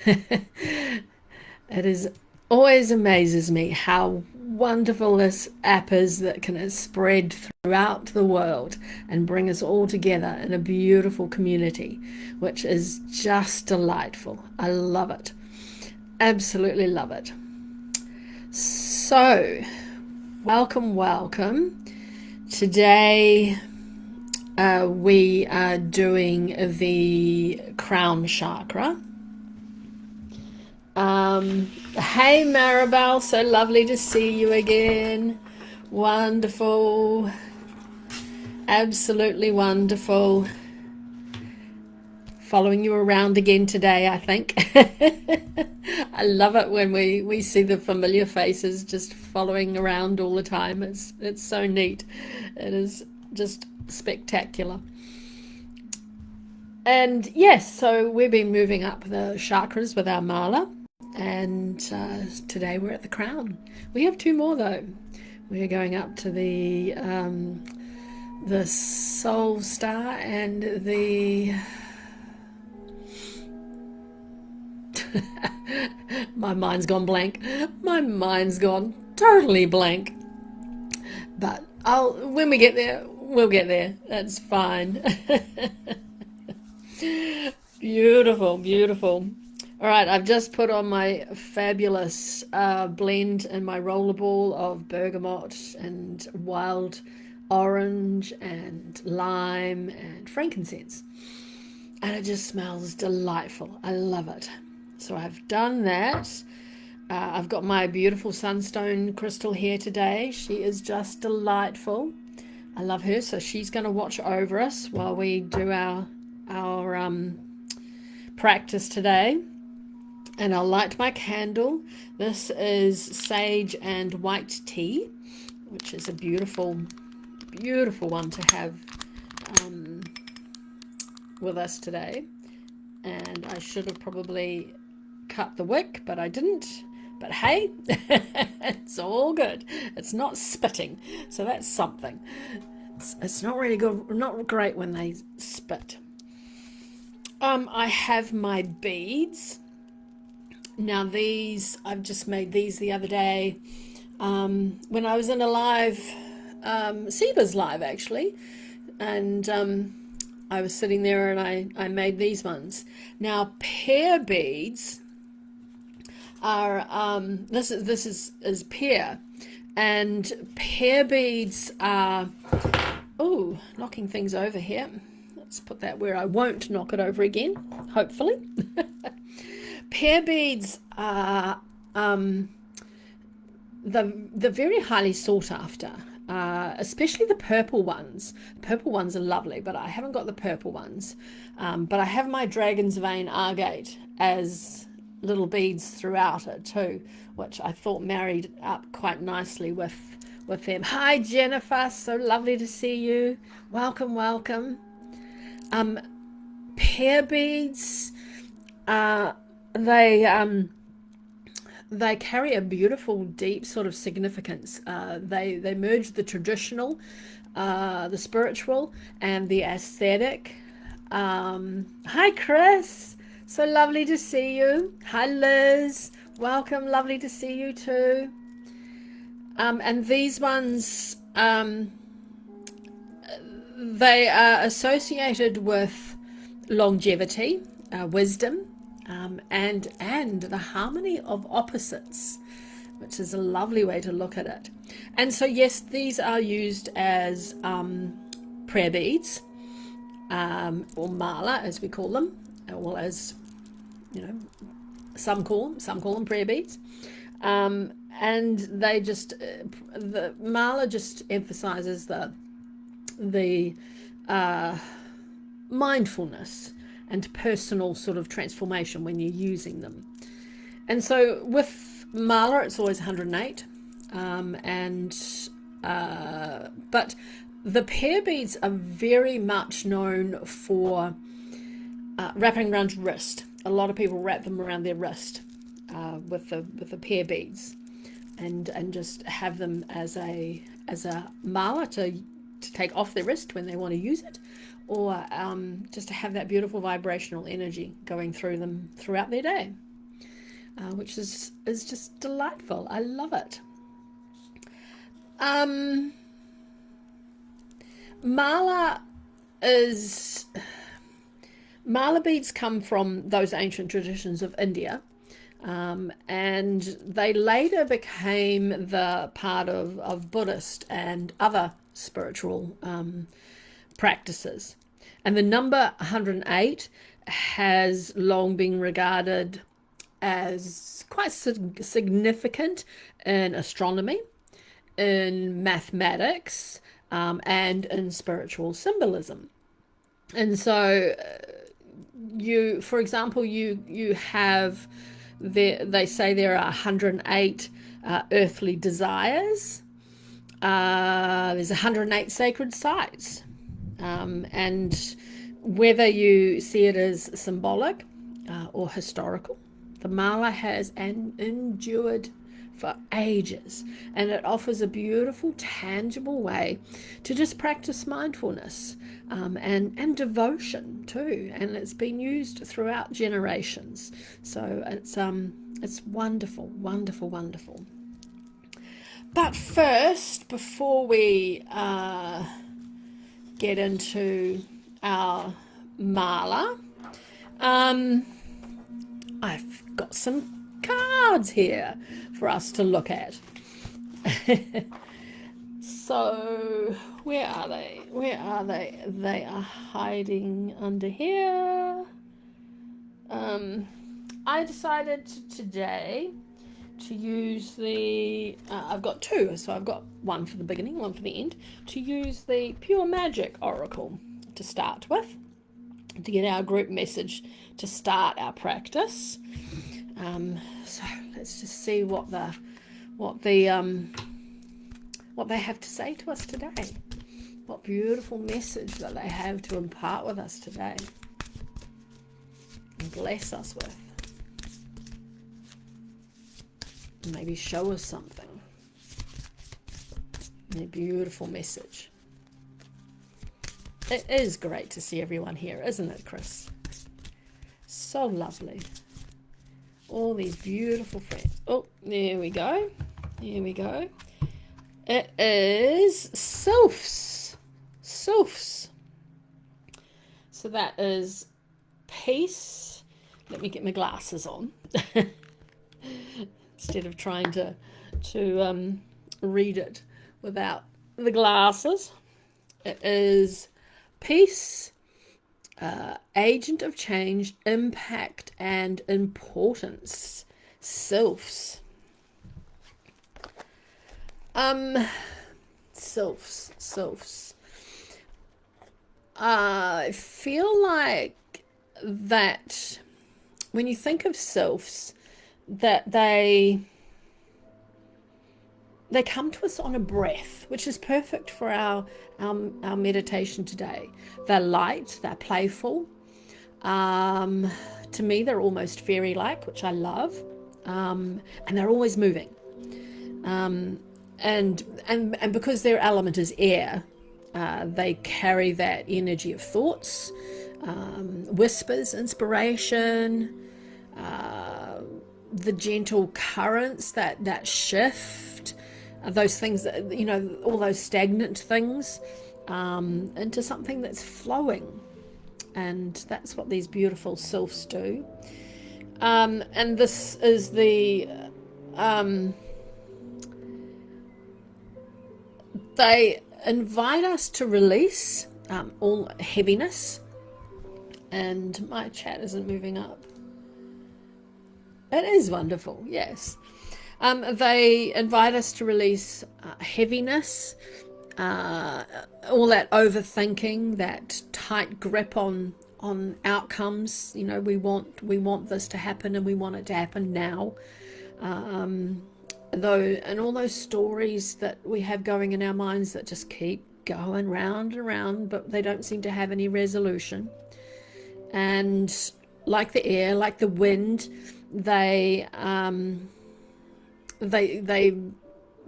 It is always amazes me how wonderful this app is that can spread throughout the world and bring us all together in a beautiful community, which is just delightful. I love it. Absolutely love it. So, welcome, welcome. Today we are doing the Crown Chakra. Hey Maribel, so lovely to see you again. Wonderful. Absolutely wonderful. Following you around again today, I think. I love it when we see the familiar faces just following around all the time. It's so neat. It is just spectacular. And yes, so we've been moving up the chakras with our mala, and today we're at the crown. We have two more though. We're going up to the soul star and the my mind's gone blank. My mind's gone totally blank. But when we get there, we'll get there. That's fine. Beautiful, beautiful. All right, I've just put on my fabulous blend and my rollerball of bergamot and wild orange and lime and frankincense. And it just smells delightful. I love it. So I've done that. I've got my beautiful sunstone crystal here today. She is just delightful. I love her. So she's going to watch over us while we do our practice today. And I'll light my candle. This is sage and white tea, which is a beautiful, beautiful one to have with us today. And I should have probably cut the wick, but I didn't. But hey, it's all good. It's not spitting, so that's something. It's not really good, not great when they spit. I have my beads. Now these, I've just made these the other day when I was in a live, Seba's live actually, and I was sitting there and I made these ones. Now pear beads are this is pear, and pear beads are knocking things over here. Let's put that where I won't knock it over again, hopefully. Pear beads are the very highly sought after, especially the purple ones. Purple ones are lovely, but I haven't got the purple ones. But I have my dragon's vein agate as little beads throughout it too, which I thought married up quite nicely with them. Hi Jennifer, so lovely to see you. Welcome, welcome. Pear beads, they carry a beautiful, deep sort of significance. They merge the traditional, the spiritual, and the aesthetic. Hi Chris, so lovely to see you. Hi Liz, welcome, lovely to see you too. And these ones, they are associated with longevity, wisdom, and the harmony of opposites, which is a lovely way to look at it. And so yes, these are used as prayer beads, or mala as we call them, or as some call them prayer beads. And they just the mala just emphasizes the mindfulness and personal sort of transformation when you're using them. And so with mala, it's always 108, but the pear beads are very much known for wrapping around your wrist. A lot of people wrap them around their wrist with the pear beads, and just have them as a mala to take off their wrist when they want to use it, or just to have that beautiful vibrational energy going through them throughout their day. which is just delightful. I love it. Mala beads come from those ancient traditions of India, and they later became the part of Buddhist and other spiritual practices. And the number 108 has long been regarded as quite significant in astronomy, in mathematics, and in spiritual symbolism. And so for example, you have they say there are 108 earthly desires. There's 108 sacred sites, and whether you see it as symbolic or historical, the mala has endured for ages, and it offers a beautiful, tangible way to just practice mindfulness and devotion too. And it's been used throughout generations. So it's wonderful, wonderful, wonderful. But first, before we get into our mala, I've got some cards here for us to look at. So where are they? They are hiding under here. I decided today to use the I've got two, so I've got one for the beginning, one for the end, to use the Pure Magic Oracle to start with, to get our group message to start our practice. So let's just see what they have to say to us today. What beautiful message that they have to impart with us today and bless us with. Maybe show us something. A beautiful message. It is great to see everyone here, isn't it, Chris? So lovely. All these beautiful friends. Oh, there we go. Here we go. It is sylphs. Sylphs. So that is peace. Let me get my glasses on. Instead of trying to read it without the glasses. It is peace, agent of change, impact, and importance. Sylphs. Sylphs. I feel like that when you think of sylphs, that they come to us on a breath, which is perfect for our meditation today. They're light, they're playful. To me, they're almost fairy-like, which I love, and they're always moving. And because their element is air, they carry that energy of thoughts, whispers, inspiration, the gentle currents that shift, those things that, all those stagnant things, into something that's flowing. And that's what these beautiful sylphs do. And this is the they invite us to release all heaviness. And my chat isn't moving up. It is wonderful, yes. They invite us to release heaviness, all that overthinking, that tight grip on outcomes. We want this to happen, and we want it to happen now. And all those stories that we have going in our minds that just keep going round and round, but they don't seem to have any resolution. And like the air, like the wind, they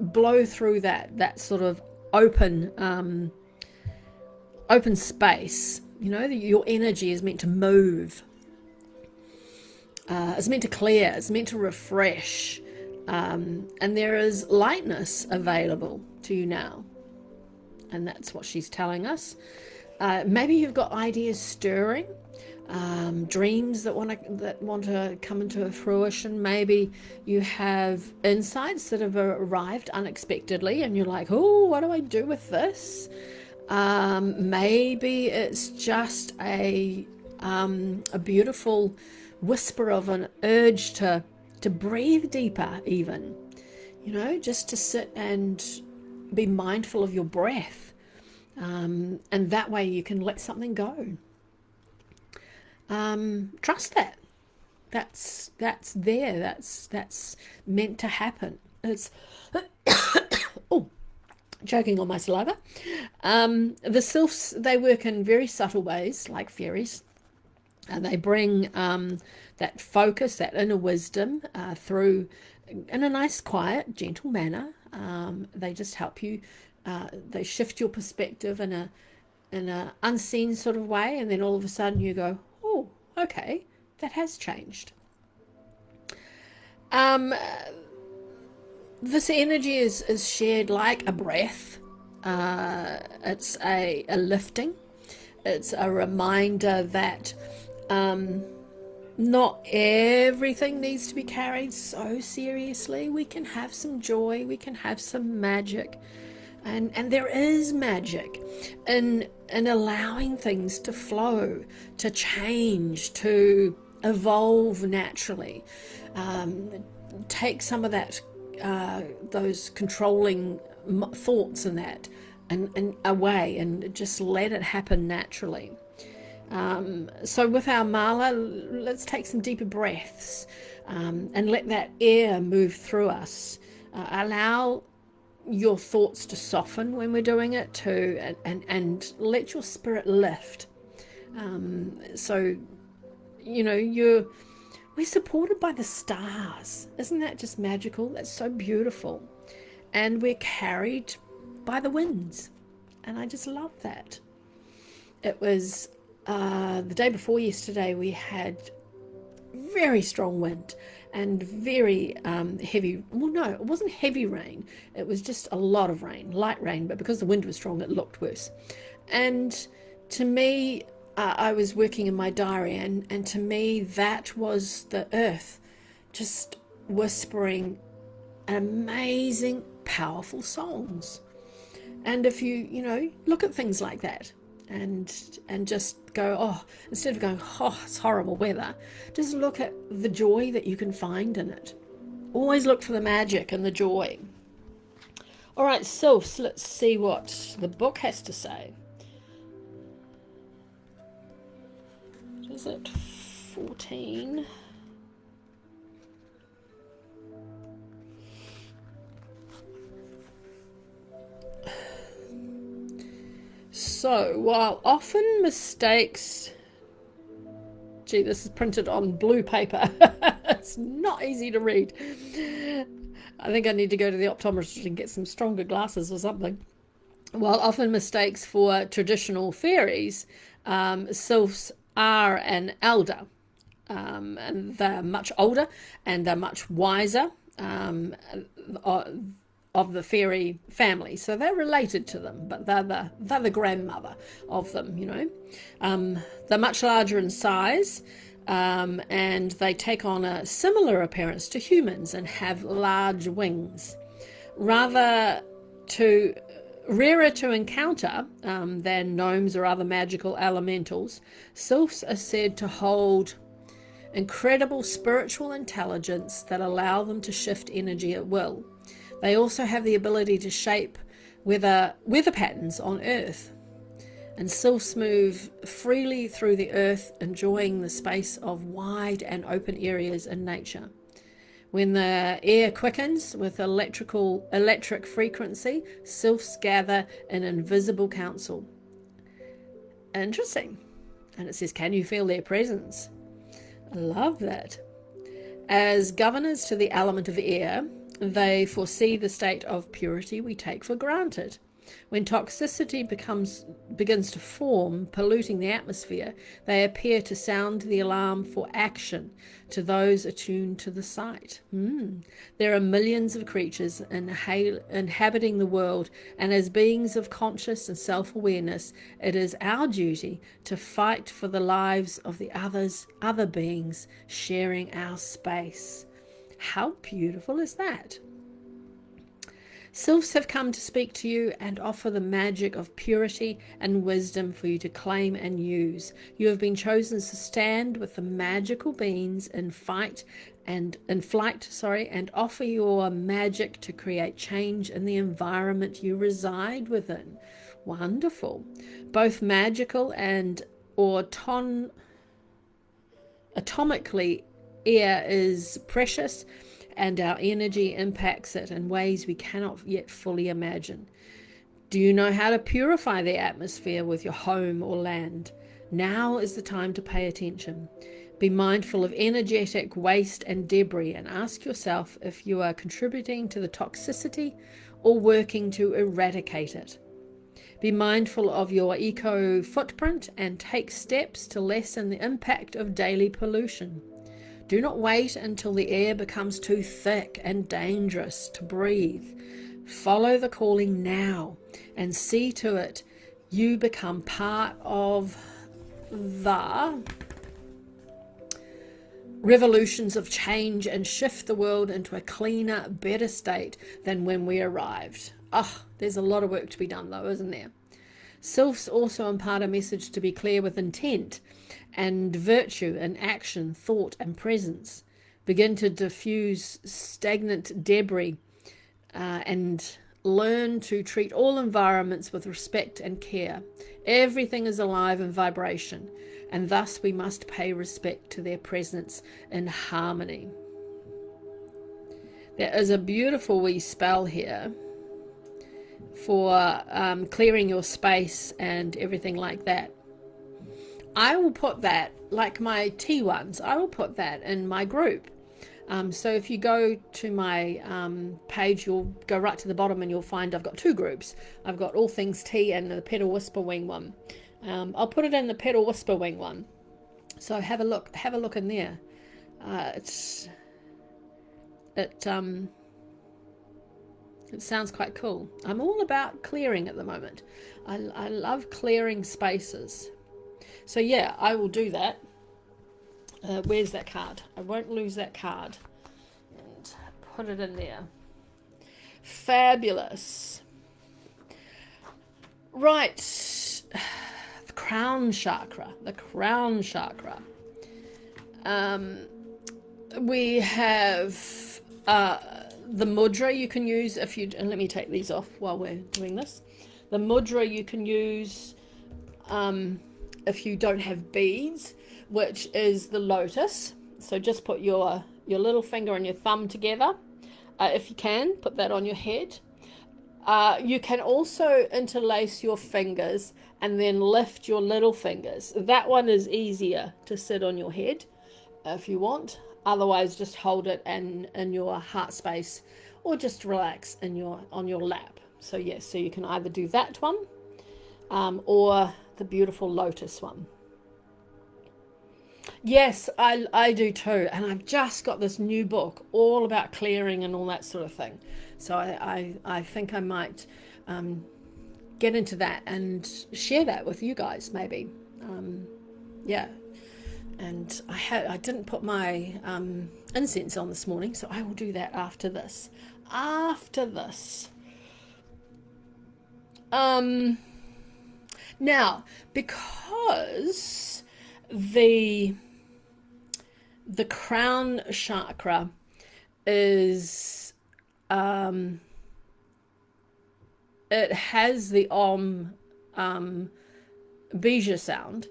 blow through that sort of open space. Your energy is meant to move. It's meant to clear, it's meant to refresh, and there is lightness available to you now. And that's what she's telling us. Maybe you've got ideas stirring, dreams that want to come into fruition. Maybe you have insights that have arrived unexpectedly, and you're like, "Oh, what do I do with this?" Maybe it's just a beautiful whisper of an urge to breathe deeper, even, just to sit and be mindful of your breath, and that way you can let something go. Trust that. That's there. That's meant to happen. It's oh, choking on my saliva. The sylphs, they work in very subtle ways, like fairies, and they bring that focus, that inner wisdom through in a nice, quiet, gentle manner. They just help you. They shift your perspective in a unseen sort of way, and then all of a sudden you go, "Oh, okay, that has changed." This energy is shared like a breath. It's a lifting. It's a reminder that not everything needs to be carried so seriously. We can have some joy. We can have some magic. And there is magic in allowing things to flow, to change, to evolve naturally. Take some of that, those controlling thoughts and that, and away, and just let it happen naturally. So with our mala, let's take some deeper breaths, and let that air move through us. Allow your thoughts to soften when we're doing it too, and let your spirit lift. So we're supported by the stars. Isn't that just magical? That's so beautiful. And we're carried by the winds, and I just love that. It was the day before yesterday, we had very strong wind and very heavy, well, no, it wasn't heavy rain, it was just a lot of rain, light rain, but because the wind was strong, it looked worse. And to me, I was working in my diary, and to me, that was the earth just whispering amazing, powerful songs. And if you look at things like that, and just go, oh, instead of going, oh, it's horrible weather, just look at the joy that you can find in it. Always look for the magic and the joy. All right, sylphs, let's see what the book has to say. What is it? 14. So, while often mistakes... Gee, this is printed on blue paper. It's not easy to read. I think I need to go to the optometrist and get some stronger glasses or something. While often mistakes for traditional fairies, sylphs are an elder. And they're much older, and they're much wiser of the fairy family, so they're related to them, but they're the grandmother of them. They're much larger in size, and they take on a similar appearance to humans and have large wings. Rarer to encounter than gnomes or other magical elementals, sylphs are said to hold incredible spiritual intelligence that allow them to shift energy at will. They also have the ability to shape weather patterns on Earth. And sylphs move freely through the earth, enjoying the space of wide and open areas in nature. When the air quickens with electric frequency, sylphs gather in invisible council. Interesting. And it says, can you feel their presence? I love that. As governors to the element of air, they foresee the state of purity we take for granted. When toxicity begins to form, polluting the atmosphere, they appear to sound the alarm for action to those attuned to the sight. There are millions of creatures inhabiting the world, and as beings of conscious and self-awareness, it is our duty to fight for the lives of the other beings sharing our space. How beautiful is that? Sylphs have come to speak to you and offer the magic of purity and wisdom for you to claim and use. You have been chosen to stand with the magical beings in flight, and offer your magic to create change in the environment you reside within. Wonderful. Both magical and atomically, air is precious, and our energy impacts it in ways we cannot yet fully imagine. Do you know how to purify the atmosphere with your home or land? Now is the time to pay attention. Be mindful of energetic waste and debris, and ask yourself if you are contributing to the toxicity or working to eradicate it. Be mindful of your eco footprint and take steps to lessen the impact of daily pollution. Do not wait until the air becomes too thick and dangerous to breathe. Follow the calling now and see to it you become part of the revolutions of change and shift the world into a cleaner, better state than when we arrived. There's a lot of work to be done though, isn't there? Sylphs also impart a message to be clear with intent and virtue in action, thought, and presence. Begin to diffuse stagnant debris and learn to treat all environments with respect and care. Everything is alive in vibration, and thus we must pay respect to their presence in harmony. There is a beautiful wee spell here for clearing your space and everything like that. I will put that, like my tea ones, I will put that in my group. So if you go to my page, you'll go right to the bottom and you'll find I've got two groups. I've got All Things Tea and the Petal Whisper Wing one. I'll put it in the Petal Whisper Wing one. So have a look in there. It sounds quite cool. I'm all about clearing at the moment. I love clearing spaces. So yeah, I will do that. Where's that card? I won't lose that card. And put it in there. Fabulous. Right. The Crown Chakra. The Crown Chakra. We have the mudra you can use if you... And let me take these off while we're doing this. The mudra you can use... if you don't have beads, which is the lotus. So just put your little finger and your thumb together. If you can, put that on your head. You can also interlace your fingers and then lift your little fingers. That one is easier to sit on your head if you want. Otherwise, just hold it in your heart space or just relax on your lap. So yes, so you can either do that one or the beautiful lotus one. Yes, I do too, and I've just got this new book all about clearing and all that sort of thing. So I think I might get into that and share that with you guys maybe. Yeah, and I didn't put my incense on this morning, so I will do that after this. Now, because the crown chakra is it has the om bija sound.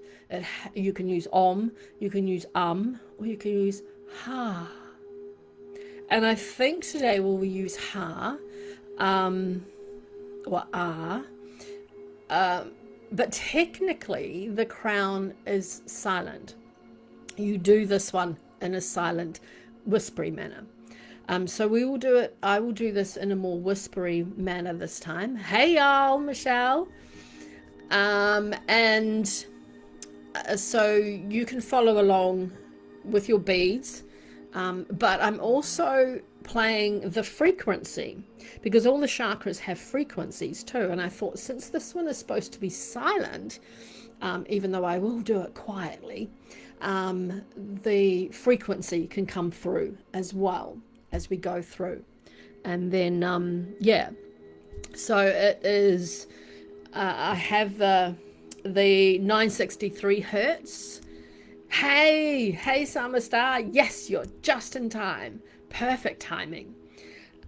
You can use om, you can use or you can use ha. And I think today we'll use ha or ah. But technically the crown is silent. You do this one in a silent, whispery manner. So we will do it. I will do this in a more whispery manner this time. Hey y'all, Michelle. And so you can follow along with your beads, but I'm also playing the frequency, because all the chakras have frequencies too, and I thought, since this one is supposed to be silent, even though I will do it quietly, the frequency can come through as well as we go through. And then yeah, so it is I have the 963 hertz. Hey Summer Star, yes, you're just in time, perfect timing.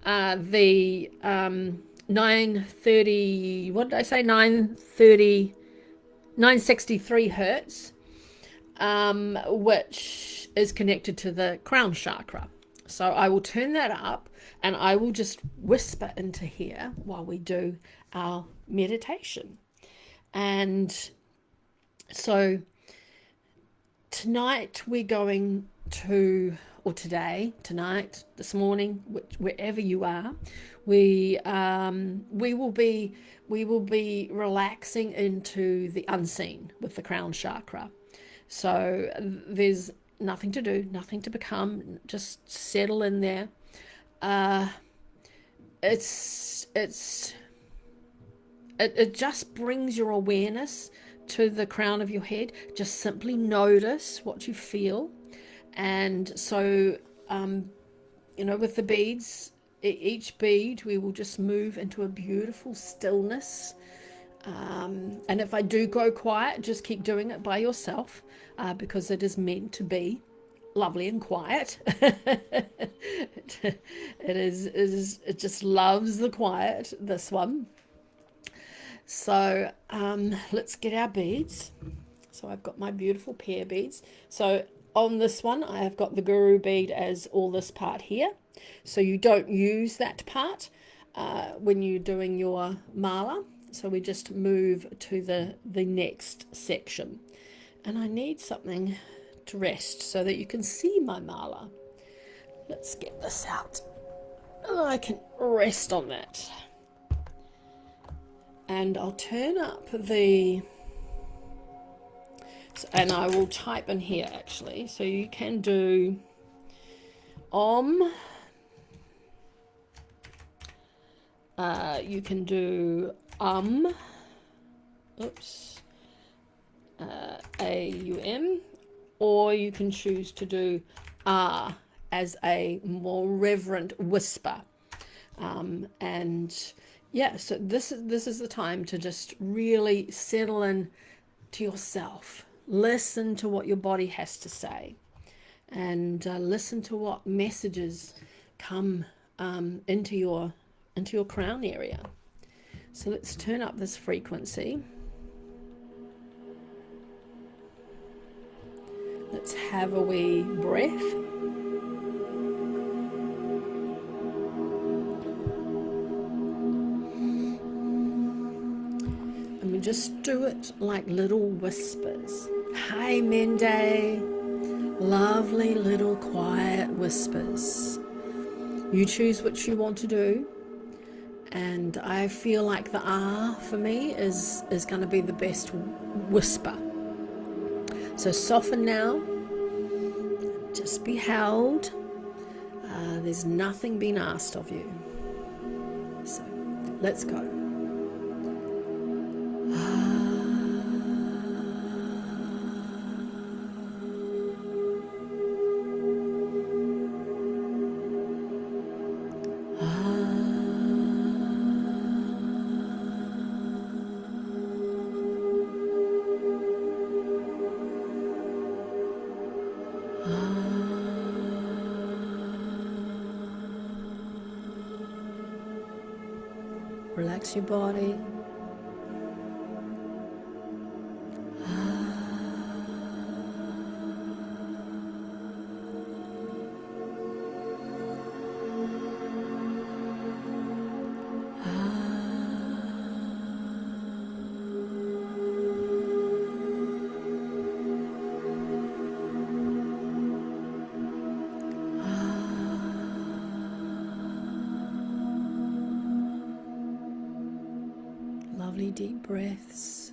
The 930, what did I say, 963 hertz, which is connected to the crown chakra. So I will turn that up and I will just whisper into here while we do our meditation. And so tonight we're going to, or today, tonight, this morning, wherever you are, we will be relaxing into the unseen with the crown chakra. So there's nothing to do, nothing to become, just settle in there. It just brings your awareness to the crown of your head. Just simply notice what you feel. And so, with the beads, each bead, we will just move into a beautiful stillness. And if I do go quiet, just keep doing it by yourself, because it is meant to be lovely and quiet. It just loves the quiet, this one. So let's get our beads. So I've got my beautiful pear beads. So on this one, I have got the guru bead as all this part here. So you don't use that part when you're doing your mala. So we just move to the next section. And I need something to rest so that you can see my mala. Let's get this out. And I can rest on that. And I'll turn up and I will type in here actually. So you can do Om. You can do oops, A-U-M, or you can choose to do Ah as a more reverent whisper. And yeah, so this is the time to just really settle in to yourself. Listen to what your body has to say, and listen to what messages come into your crown area. So let's turn up this frequency. Let's have a wee breath. And we just do it like little whispers. Hi, Mende. Lovely little quiet whispers. You choose which you want to do. And I feel like the ah for me is going to be the best whisper. So soften now. Just be held. There's nothing being asked of you. So let's go. Relax your body. lovely deep breaths.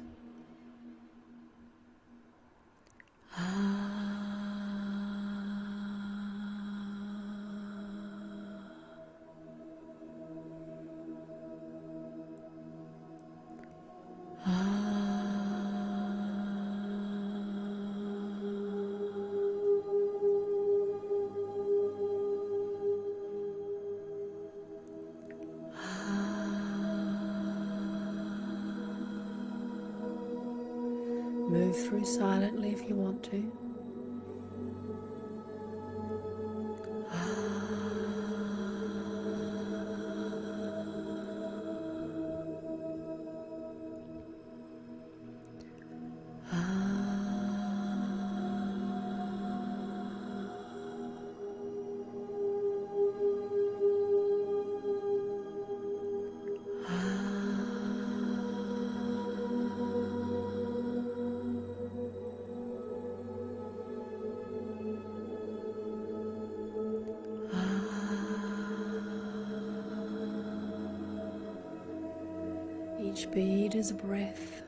Move through silently if you want to. Each beat is a breath.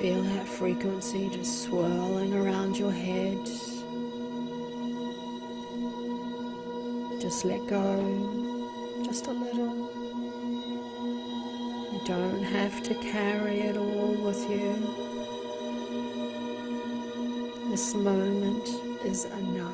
Feel that frequency just swirling around your head. Just let go, just a little. You don't have to carry it all with you. This moment is enough.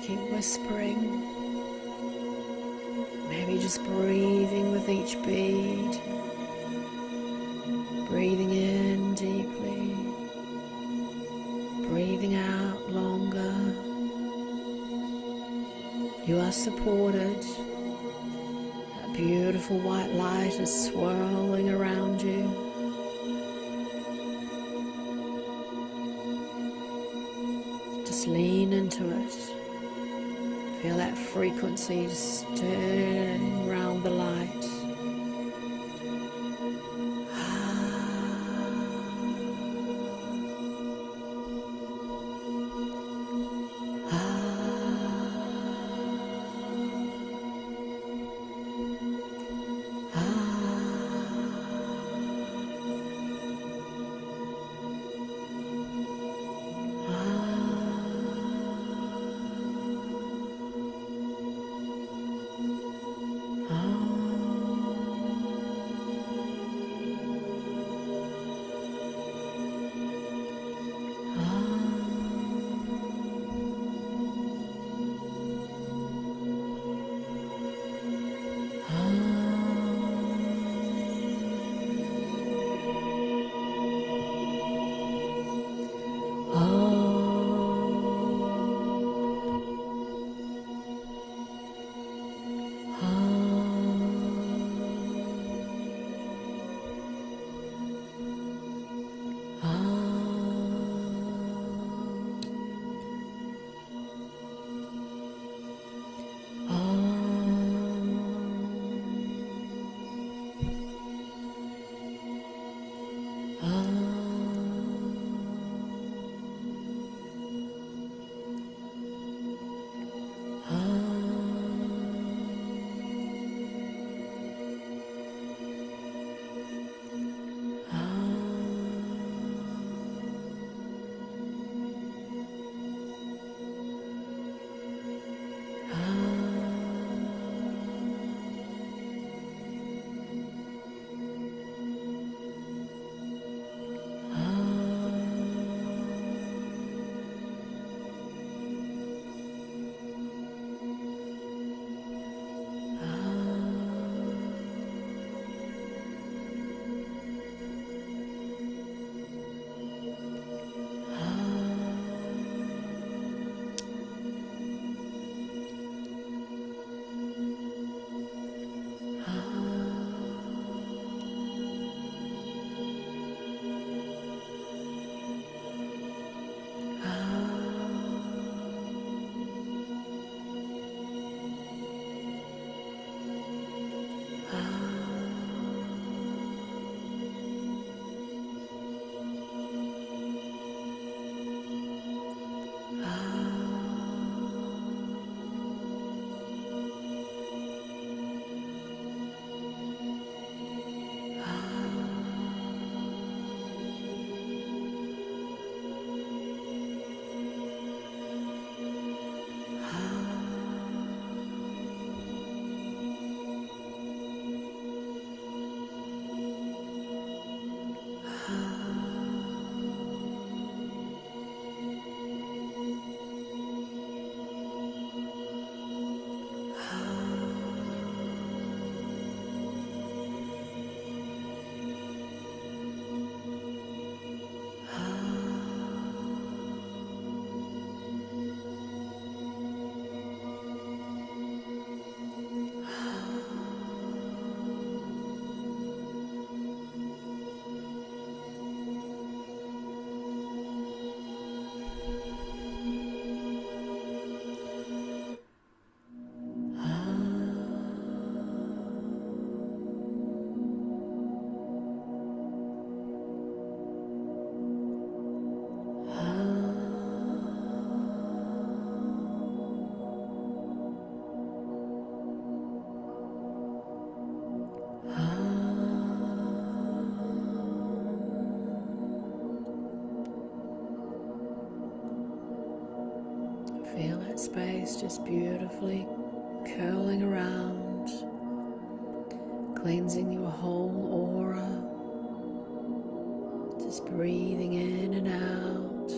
keep whispering, maybe just breathing with each beat, breathing in deeply, breathing out longer. You are supported. That beautiful white light is swirling around you. Just lean into it. Feel that frequency just turning around the light. Feel that space just beautifully curling around, cleansing your whole aura, just breathing in and out,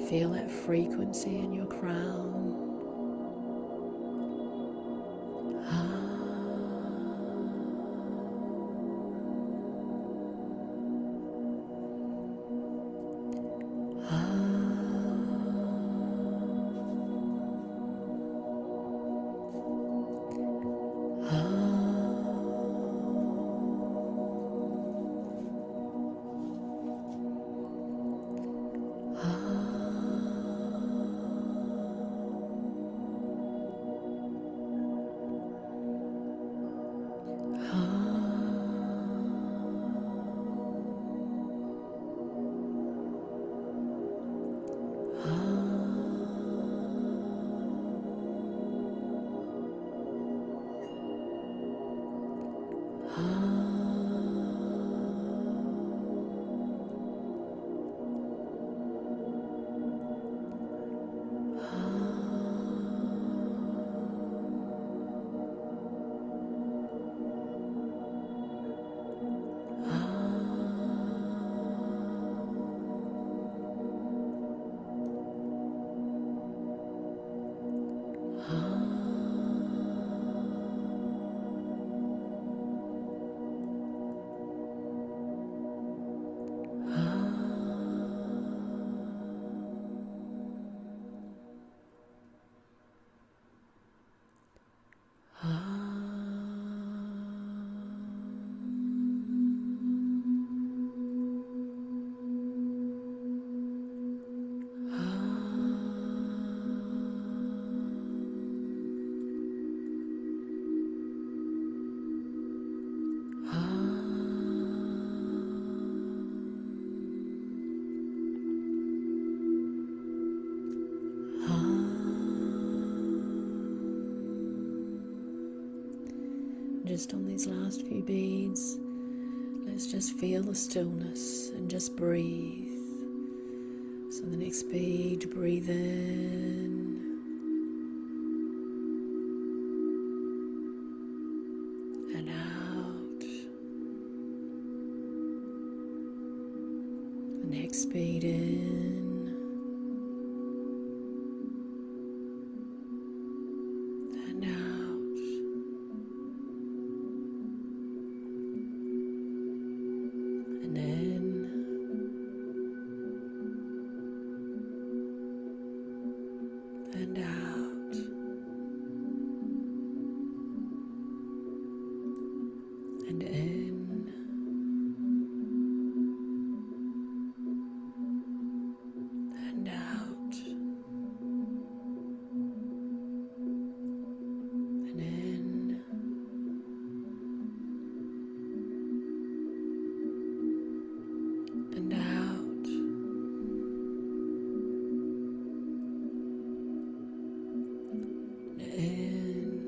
Feel that frequency in your crown. Just on these last few beads, let's just feel the stillness and just breathe. So the next bead, breathe in and out. The next bead in and out. And in and out. And in and out. And in and out. In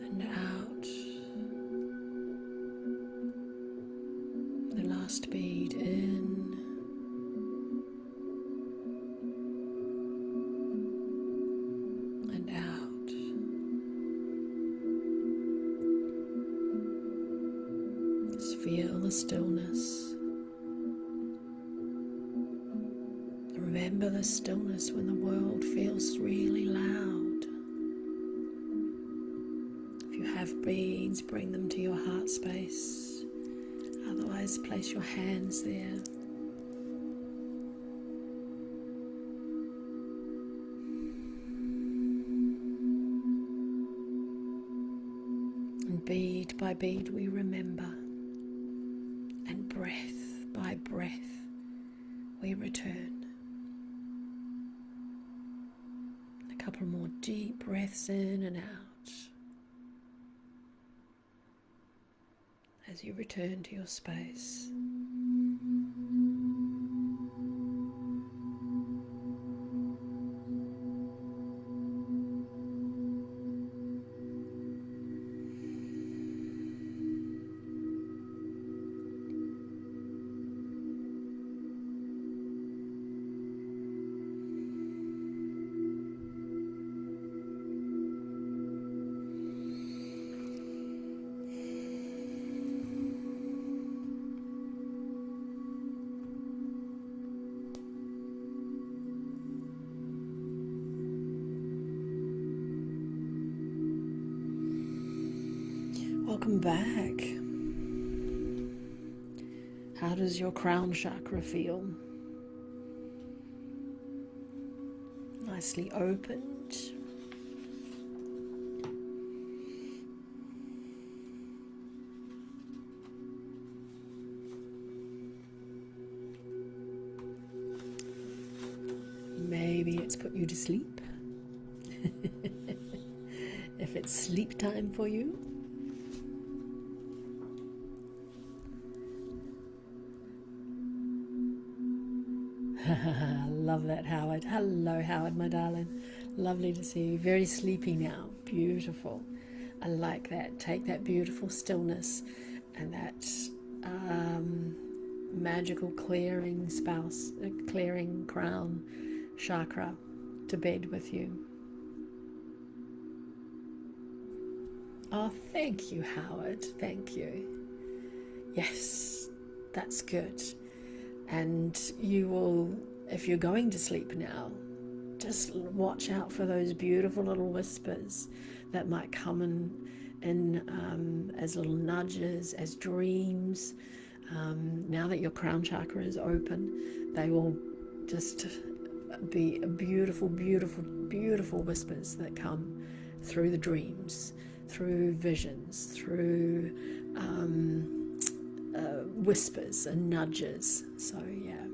and out. The last bead in and out. Just feel the stillness. Remember the stillness when the world feels really loud. If you have beads, bring them to your heart space. Otherwise, place your hands there. And bead by bead we remember. And breath by breath we return. A couple more deep breaths in and out as you return to your space. Welcome back. How does your crown chakra feel? Nicely opened. Maybe it's put you to sleep. If it's sleep time for you. Love that, Howard. Hello, Howard, my darling. Lovely to see you. Very sleepy now. Beautiful. I like that. Take that beautiful stillness and that magical clearing clearing crown chakra to bed with you. Oh, thank you, Howard. Thank you. Yes, that's good. And you will, if you're going to sleep now, just watch out for those beautiful little whispers that might come in as little nudges, as dreams. Now that your crown chakra is open, they will just be beautiful, beautiful, beautiful whispers that come through the dreams, through visions, through whispers and nudges. So yeah,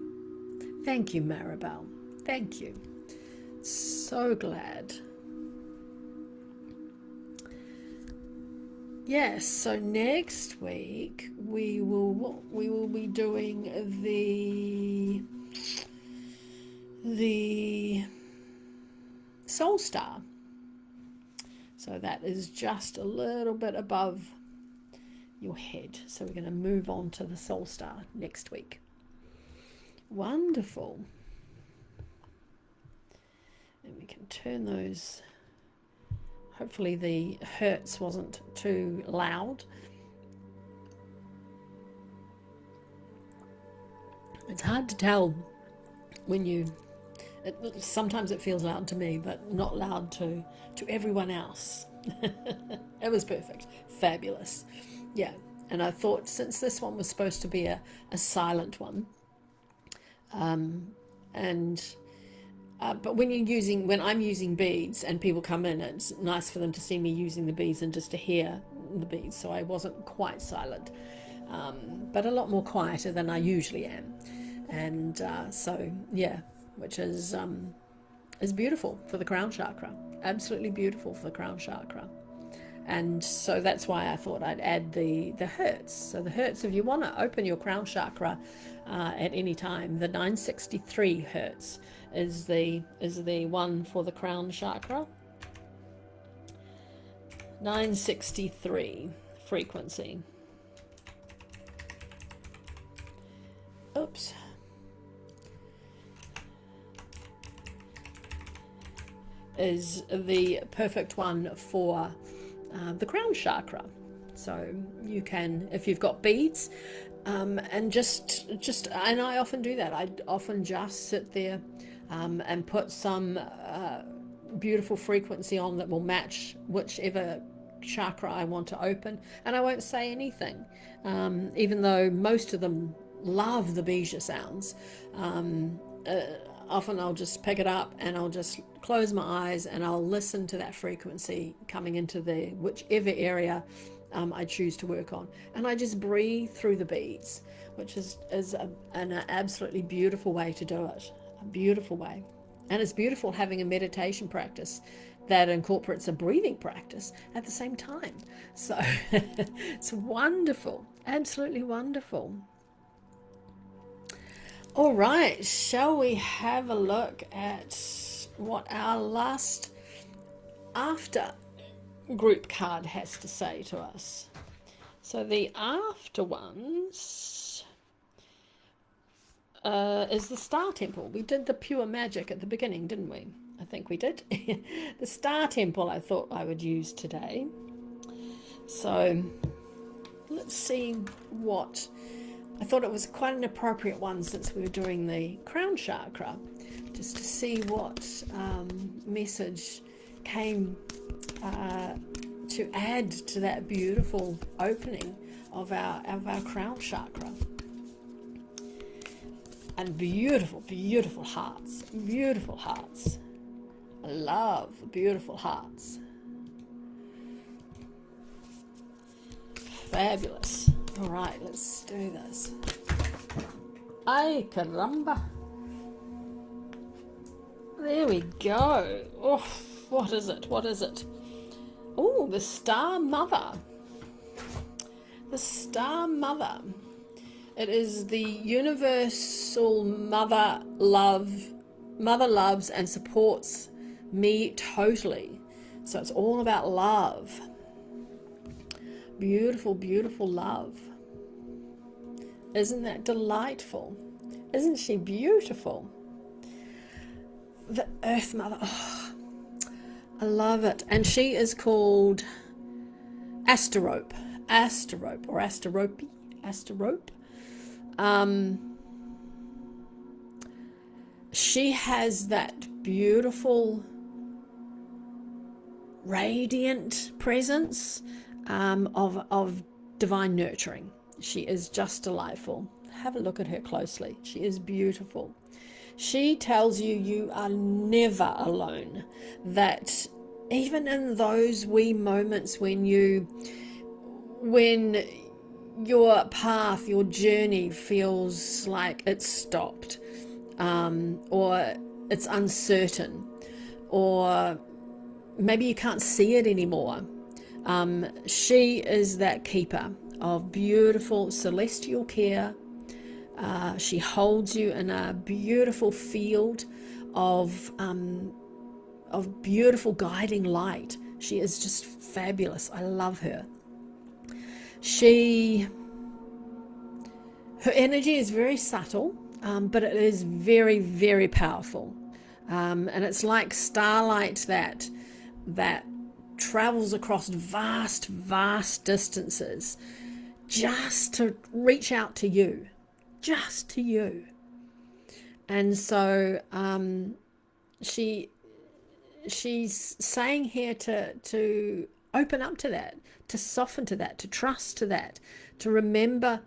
thank you, Maribel. Thank you. So glad. Yes, so next week we will be doing the soul star. So that is just a little bit above your head. So we're going to move on to the soul star next week. Wonderful. And we can turn those. Hopefully the hertz wasn't too loud. It's hard to tell when you... sometimes it feels loud to me, but not loud to everyone else. It was perfect. Fabulous. Yeah. And I thought, since this one was supposed to be a silent one, but when I'm using beads and people come in, it's nice for them to see me using the beads and just to hear the beads. So I wasn't quite silent, but a lot more quieter than I usually am. And so yeah, which is beautiful for the crown chakra. Absolutely beautiful for the crown chakra. And so that's why I thought I'd add the hertz. So the hertz, if you want to open your crown chakra at any time, the 963 hertz is the one for the crown chakra. 963 frequency. Oops. Is the perfect one for the crown chakra. So you can, if you've got beads, and just and I often do that. I often just sit there and put some beautiful frequency on that will match whichever chakra I want to open, and I won't say anything, even though most of them love the Bija sounds. Often I'll just pick it up and I'll just close my eyes and I'll listen to that frequency coming into the whichever area I choose to work on, and I just breathe through the beads, which is an absolutely beautiful way to do it. A beautiful way. And it's beautiful having a meditation practice that incorporates a breathing practice at the same time. So it's wonderful, absolutely wonderful. All right, shall we have a look at what our last after group card has to say to us? So the after ones is the Star Temple. We did the pure magic at the beginning, didn't we? I think we did. The Star Temple I thought I would use today. So let's see what... I thought it was quite an appropriate one since we were doing the crown chakra, just to see what message came to add to that beautiful opening of our crown chakra. And beautiful, beautiful hearts. Beautiful hearts. I love beautiful hearts. Fabulous. All right, let's do this. Ay, caramba. There we go. Oh, what is it? What is it? Oh, the Star Mother. The Star Mother. It is the universal mother loves and supports me totally. So it's all about love. Beautiful, beautiful love. Isn't that delightful? Isn't she beautiful? The Earth Mother. Oh, I love it. And she is called Asterope. Asterope or Asterope. Asterope. She has that beautiful radiant presence of divine nurturing. She is just delightful. Have a look at her closely. She is beautiful. She tells you you are never alone, that even in those wee moments when your path, your journey feels like it's stopped, or it's uncertain, or maybe you can't see it anymore. She is that keeper of beautiful celestial care. She holds you in a beautiful field of beautiful guiding light. She is just fabulous. I love her. Her energy is very subtle, but it is very, very powerful. And it's like starlight that travels across vast, vast distances just to reach out to you. Just to you. And so she's saying here to open up to that, to soften to that, to trust to that, to remember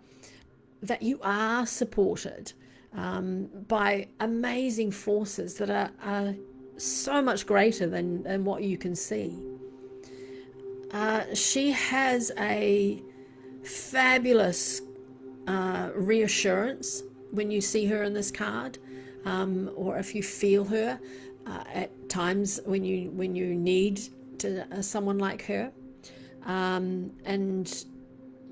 that you are supported by amazing forces that are so much greater than what you can see. She has a fabulous reassurance when you see her in this card, or if you feel her at times when you need someone like her, and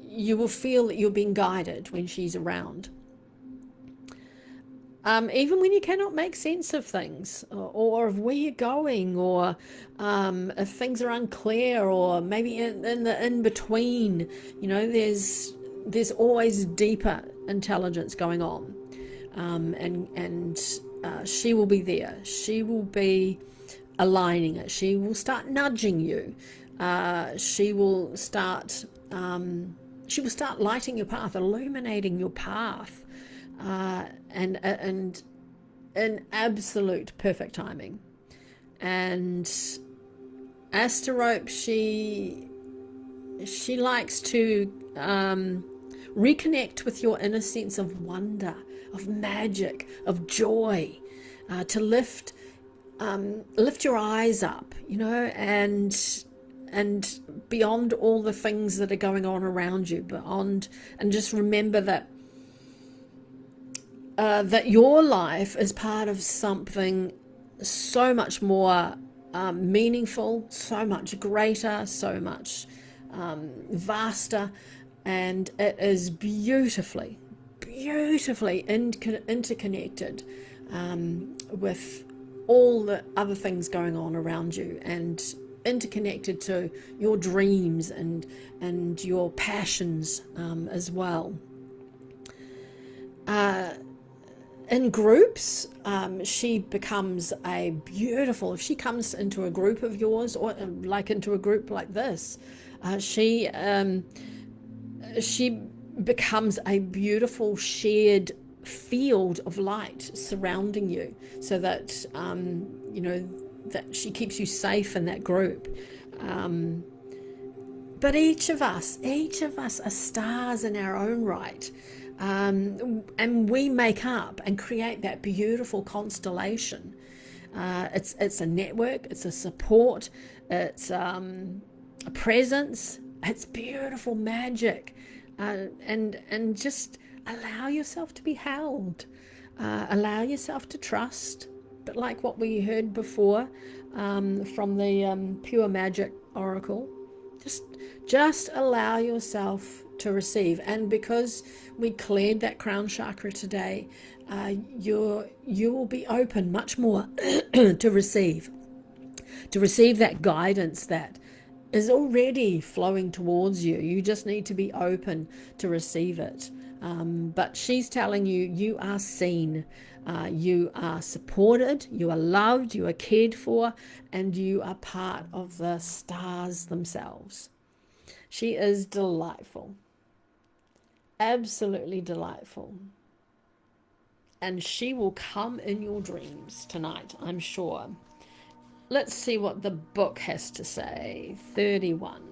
you will feel that you're being guided when she's around. Even when you cannot make sense of things, or of where you're going, or if things are unclear, or maybe in the in-between, there's always deeper intelligence going on, and she will be there. She will be aligning it. She will start nudging you. She will start lighting your path, illuminating your path, and in absolute perfect timing. And Asterope, she likes to reconnect with your inner sense of wonder, of magic, of joy, to lift your eyes up, and beyond all the things that are going on around you, and just remember that your life is part of something so much more meaningful, so much greater, so much vaster, and it is beautifully interconnected with all the other things going on around you, and interconnected to your dreams and your passions as well. In groups, she becomes if she comes into a group of yours, or like into a group like this, she becomes a beautiful shared field of light surrounding you, so that that she keeps you safe in that group. But each of us are stars in our own right. And we make up and create that beautiful constellation. It's a network, it's a support, it's a presence, it's beautiful magic. And just allow yourself to be held. Allow yourself to trust. But like what we heard before from the Pure Magic Oracle, just allow yourself to receive. And because we cleared that crown chakra today, you will be open much more to receive that guidance that is already flowing towards you. You just need to be open to receive it. But she's telling you, you are seen, you are supported, you are loved, you are cared for, and you are part of the stars themselves. She is delightful, absolutely delightful. And she will come in your dreams tonight, I'm sure. Let's see what the book has to say. 31.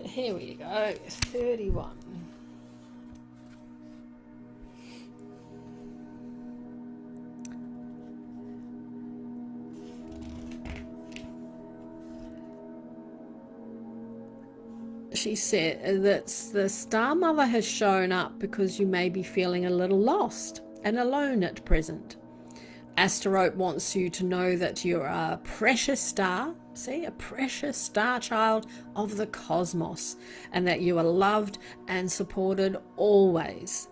Here we go, 31. She said that the Star Mother has shown up because you may be feeling a little lost and alone at present. Astaroth wants you to know that you're a precious star, a precious star child of the cosmos, and that you are loved and supported always.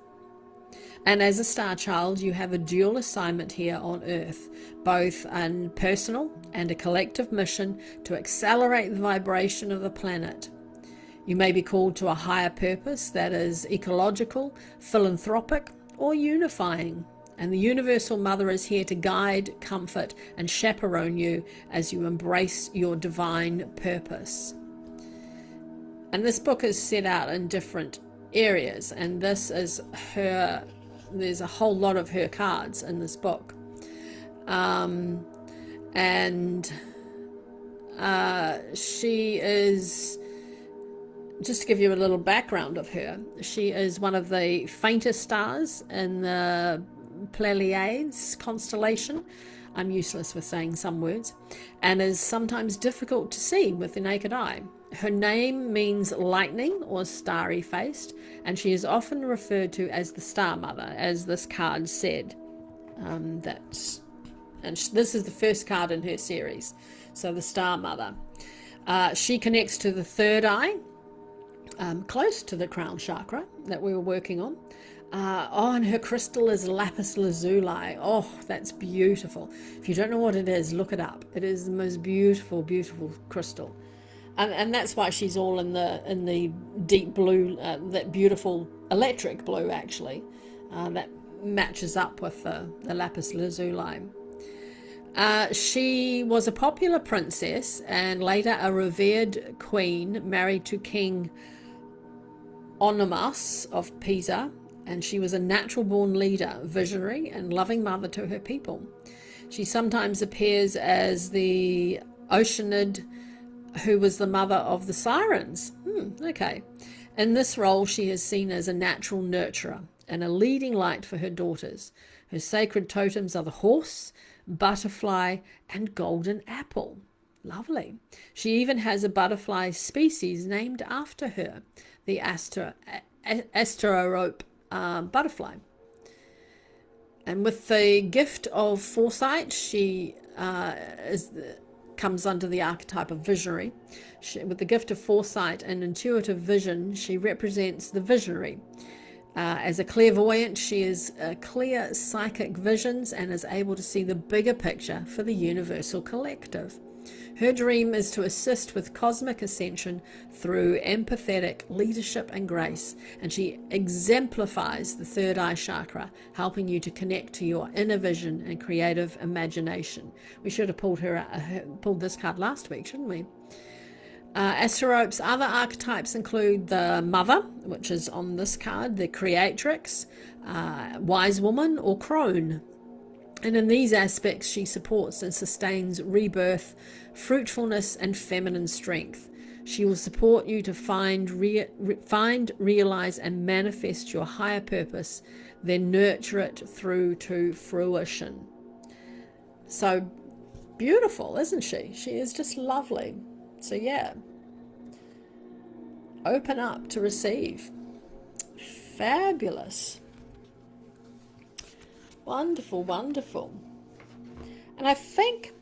And as a star child, you have a dual assignment here on Earth, both a personal and a collective mission to accelerate the vibration of the planet. You may be called to a higher purpose that is ecological, philanthropic, or unifying. And the Universal Mother is here to guide, comfort, and chaperone you as you embrace your divine purpose. And this book is set out in different areas, and this is her, there's a whole lot of her cards in this book. She is, just to give you a little background of her, she is one of the faintest stars in the Pleiades constellation. I'm useless with saying some words, and is sometimes difficult to see with the naked eye. Her name means lightning or starry faced, and she is often referred to as the Star Mother, as this card said. This is the first card in her series, so the Star Mother. She connects to the third eye, close to the crown chakra that we were working on. And her crystal is lapis lazuli. Oh, that's beautiful. If you don't know what it is, look it up. It is the most beautiful, beautiful crystal. And that's why she's all in the deep blue, that beautiful electric blue, actually. That matches up with the lapis lazuli. She was a popular princess and later a revered queen married to King Onomas of Pisa. And she was a natural-born leader, visionary, and loving mother to her people. She sometimes appears as the Oceanid, who was the mother of the sirens. Okay. In this role, she is seen as a natural nurturer and a leading light for her daughters. Her sacred totems are the horse, butterfly, and golden apple. Lovely. She even has a butterfly species named after her, the Asterope butterfly. And with the gift of foresight, she comes under the archetype of visionary. With the gift of foresight and intuitive vision, she represents the visionary. As a clairvoyant, she is clear psychic visions and is able to see the bigger picture for the universal collective. Her dream is to assist with cosmic ascension through empathetic leadership and grace, and she exemplifies the third eye chakra, helping you to connect to your inner vision and creative imagination. We should have pulled this card last week, shouldn't we? Asterope's other archetypes include the mother, which is on this card, the creatrix, wise woman, or crone. And in these aspects, she supports and sustains rebirth, fruitfulness, and feminine strength. She will support you to find, realize, and manifest your higher purpose, then nurture it through to fruition. So beautiful, isn't she? She is just lovely. So yeah, open up to receive. Fabulous. Wonderful, wonderful. And I think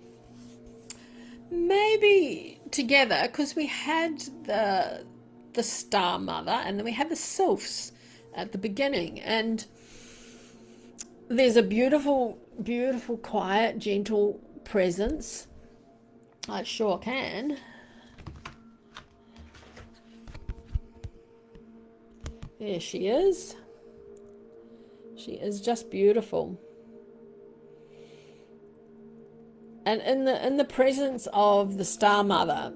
maybe together, because we had the Star Mother and then we had the Sylphs at the beginning, and there's a beautiful, beautiful, quiet, gentle presence. I sure can. There she is. She is just beautiful. And in the presence of the Star Mother,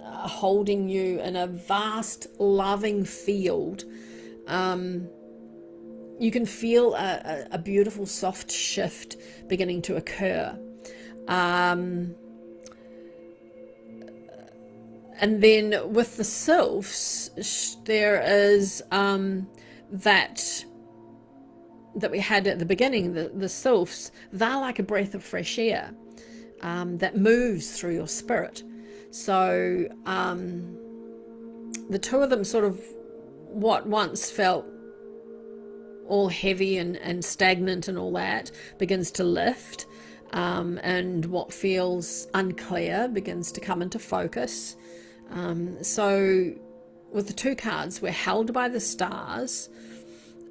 holding you in a vast, loving field, you can feel a beautiful, soft shift beginning to occur. And then with the Sylphs, there is that we had at the beginning, the Sylphs, they're like a breath of fresh air that moves through your spirit. So the two of them sort of, what once felt all heavy and stagnant and all that, begins to lift, and what feels unclear begins to come into focus. So with the two cards, we're held by the stars,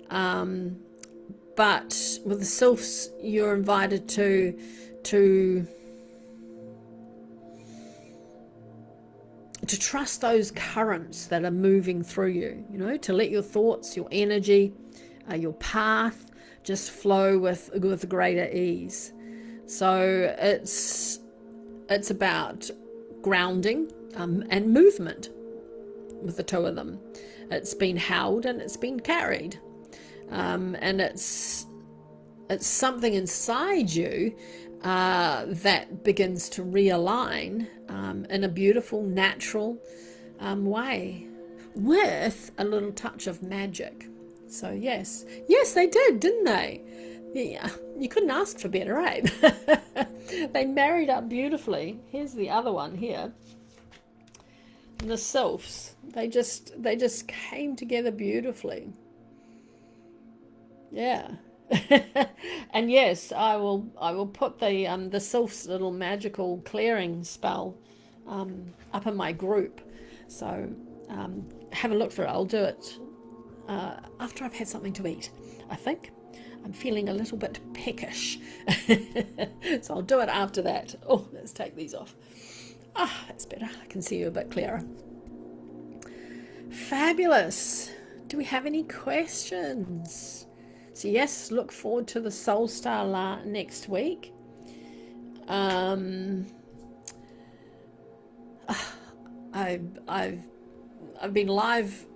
but with the Sylphs, you're invited to trust those currents that are moving through you, to let your thoughts, your energy, your path just flow with greater ease. So it's about grounding and movement with the two of them. It's been held and it's been carried, and it's something inside you that begins to realign in a beautiful, natural way, with a little touch of magic. So yes, they did, didn't they? Yeah, you couldn't ask for better, eh? They married up beautifully. Here's the other one here. And the Sylphs, they just came together beautifully. Yeah. And yes, I will put the Sylphs little magical clearing spell up in my group. So have a look for it. I'll do it after I've had something to eat, I think. I'm feeling a little bit peckish. So I'll do it after that. Oh, let's take these off. That's better. I can see you a bit clearer. Fabulous. Do we have any questions? So yes, look forward to the Soul Star next week. I've been live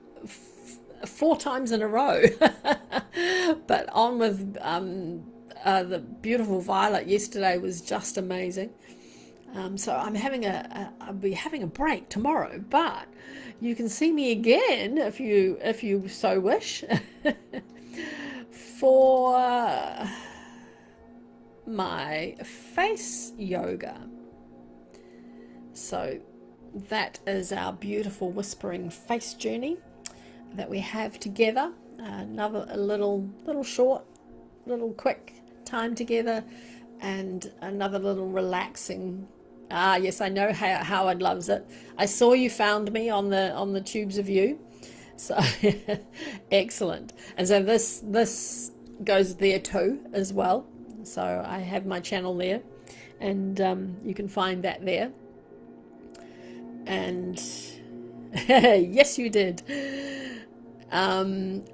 4 times in a row, but on with the beautiful Violet yesterday was just amazing. So I'll be having a break tomorrow, but you can see me again if you so wish for my face yoga. So that is our beautiful whispering face journey that we have together. Another little short, little quick time together, and another little relaxing. Yes, I know how Howard loves it. I saw you found me on the Tubes of You. So excellent. And so this goes there too as well. So I have my channel there, and you can find that there. And yes, you did. And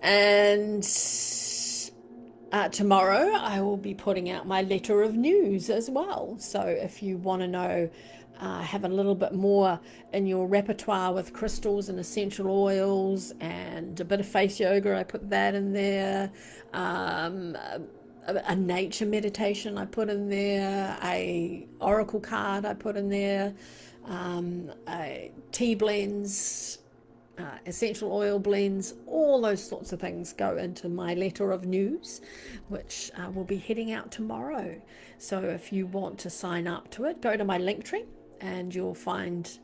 Tomorrow I will be putting out my letter of news as well. So if you want to know, have a little bit more in your repertoire with crystals and essential oils and a bit of face yoga, I put that in there. A nature meditation I put in there. A oracle card I put in there. Tea blends, essential oil blends, all those sorts of things go into my letter of news, which will be heading out tomorrow. So if you want to sign up to it, go to my Linktree and you'll find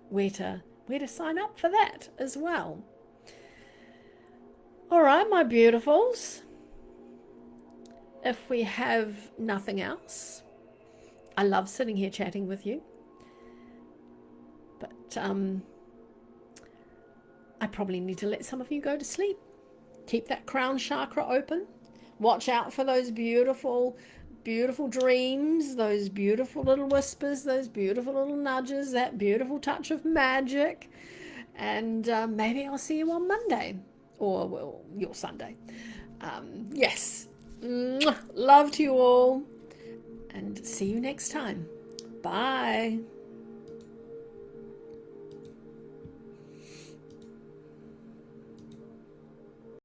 where to sign up for that as well. All right, my beautifuls, if we have nothing else, I love sitting here chatting with you, but I probably need to let some of you go to sleep. Keep that crown chakra open. Watch out for those beautiful, beautiful dreams, those beautiful little whispers, those beautiful little nudges, that beautiful touch of magic. And maybe I'll see you on Monday or, well, your Sunday. Yes. Love to you all. And see you next time. Bye.